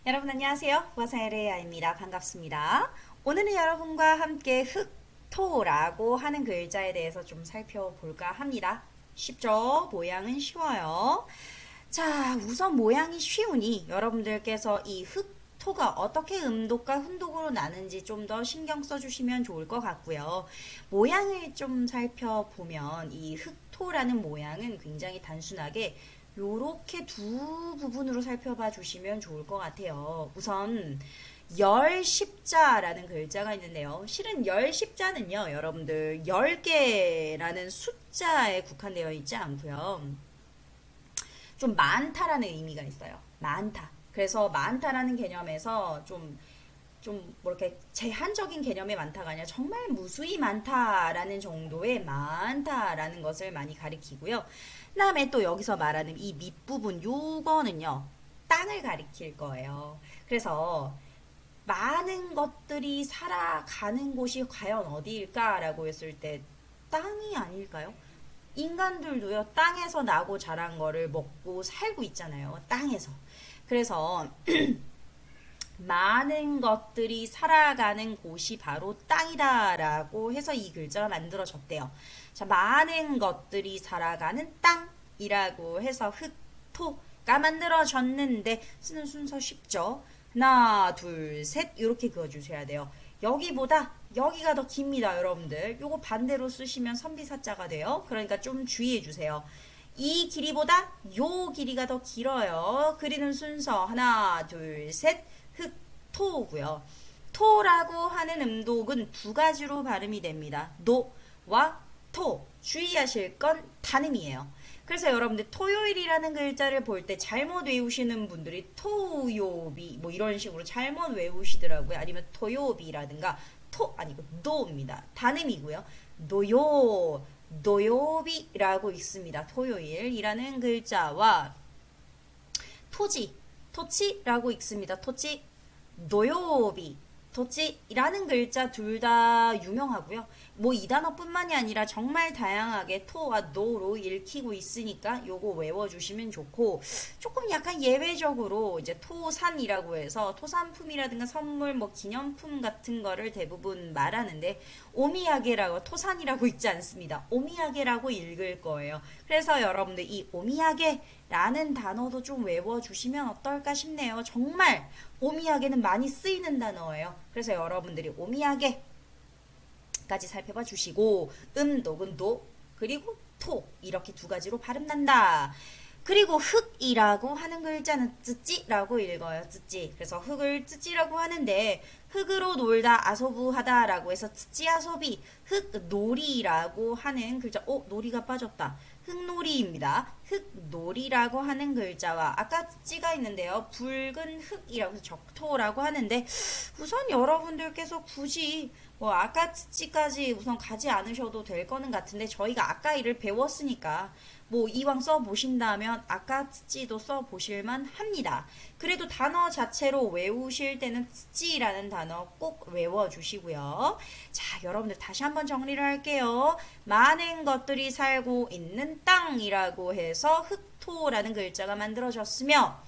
여러분 안녕하세요. 와사에레아입니다. 반갑습니다. 오늘은 여러분과 함께 흑토라고 하는 글자에 대해서 좀 살펴볼까 합니다. 쉽죠? 모양은 쉬워요. 자, 우선 모양이 쉬우니 여러분들께서 이 흑토가 어떻게 음독과 훈독으로 나는지 좀 더 신경 써주시면 좋을 것 같고요. 모양을 좀 살펴보면 이 흑토라는 모양은 굉장히 단순하게 요렇게 두 부분으로 살펴봐 주시면 좋을 것 같아요. 우선 열십자라는 글자가 있는데요. 실은 열십자는요, 여러분들 10개라는 숫자에 국한되어 있지 않고요. 좀 많다라는 의미가 있어요. 많다. 그래서 많다라는 개념에서 뭐 이렇게 제한적인 개념의 많다가 아니라 정말 무수히 많다라는 정도의 많다라는 것을 많이 가리키고요. 그 다음에 또 여기서 말하는 이 밑부분 요거는요. 땅을 가리킬 거예요. 그래서 많은 것들이 살아가는 곳이 과연 어디일까라고 했을 때 땅이 아닐까요? 인간들도요. 땅에서 나고 자란 거를 먹고 살고 있잖아요. 땅에서. 그래서 많은 것들이 살아가는 곳이 바로 땅이다라고 해서 이 글자가 만들어졌대요. 자, 많은 것들이 살아가는 땅이라고 해서 흑토가 만들어졌는데 쓰는 순서 쉽죠? 하나, 둘, 셋 이렇게 그어주셔야 돼요. 여기보다 여기가 더 깁니다, 여러분들. 요거 반대로 쓰시면 선비사자가 돼요. 그러니까 좀 주의해 주세요. 이 길이보다 요 길이가 더 길어요. 그리는 순서 하나, 둘, 셋. 흑토고요. 토라고 하는 음독은 두 가지로 발음이 됩니다. 노와 토. 주의하실 건 단음이에요. 그래서 여러분들 토요일이라는 글자를 볼 때 잘못 외우시는 분들이 토요비 뭐 이런 식으로 잘못 외우시더라고요. 아니면 토요비라든가 토 아니고 노입니다. 단음이고요. 노요 노요비라고 있습니다. 토요일이라는 글자와 토지 토치라고 읽습니다. 토치, 노요비, 토치라는 글자 둘 다 유명하고요. 뭐 이 단어뿐만이 아니라 정말 다양하게 토와 노로 읽히고 있으니까 요거 외워주시면 좋고, 조금 약간 예외적으로 이제 토산이라고 해서 토산품이라든가 선물, 뭐 기념품 같은 거를 대부분 말하는데 오미야게라고 토산이라고 읽지 않습니다. 오미야게라고 읽을 거예요. 그래서 여러분들 이 오미야게 라는 단어도 좀 외워주시면 어떨까 싶네요. 정말 오미야게는 많이 쓰이는 단어예요. 그래서 여러분들이 오미야게까지 살펴봐 주시고 음독은 도 그리고 토 이렇게 두 가지로 발음난다. 그리고 흑이라고 하는 글자는 쯔찌라고 읽어요. 쯔찌. 그래서 흑을 쯔찌라고 하는데 흑으로 놀다 아소부하다라고 해서 쯔찌아소비 흑놀이라고 하는 글자. 놀이가 빠졌다. 흑놀이입니다. 흑놀이라고 하는 글자와 아까 찌가 있는데요. 붉은 흑이라고 해서 적토라고 하는데 우선 여러분들께서 굳이 뭐 아까 찌까지 우선 가지 않으셔도 될 거는 같은데 저희가 아까 이를 배웠으니까 뭐 이왕 써보신다면 아까 찌도 써보실만 합니다. 그래도 단어 자체로 외우실 때는 찌라는 단어 꼭 외워주시고요. 자, 여러분들 다시 한번 정리를 할게요. 많은 것들이 살고 있는 땅이라고 해서 흑토라는 글자가 만들어졌으며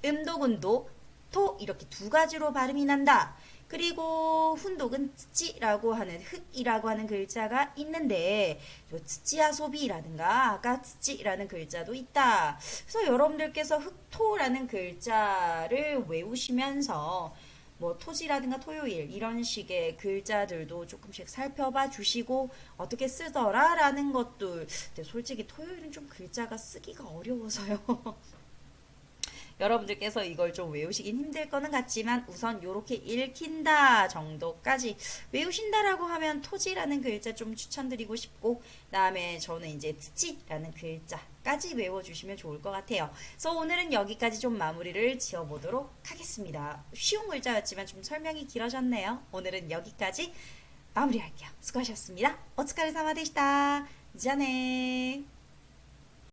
음독은도 토 이렇게 두 가지로 발음이 난다. 그리고 훈독은 쯔찌라고 하는 흑이라고 하는 글자가 있는데 쯔찌아소비라든가 아까 쯔찌라는 글자도 있다. 그래서 여러분들께서 흑토라는 글자를 외우시면서 뭐 토지라든가 토요일 이런 식의 글자들도 조금씩 살펴봐 주시고 어떻게 쓰더라 라는 것도 근데 솔직히 토요일은 좀 글자가 쓰기가 어려워서요. 여러분들께서 이걸 좀 외우시긴 힘들 거는 같지만 우선 요렇게 읽힌다 정도까지 외우신다라고 하면 토지라는 글자 좀 추천드리고 싶고 다음에 저는 이제 츠치라는 글자까지 외워주시면 좋을 것 같아요. 그래서 오늘은 여기까지 좀 마무리를 지어보도록 하겠습니다. 쉬운 글자였지만 좀 설명이 길어졌네요. 오늘은 여기까지 마무리할게요. 수고하셨습니다. 오츠카레사마でした. じゃあね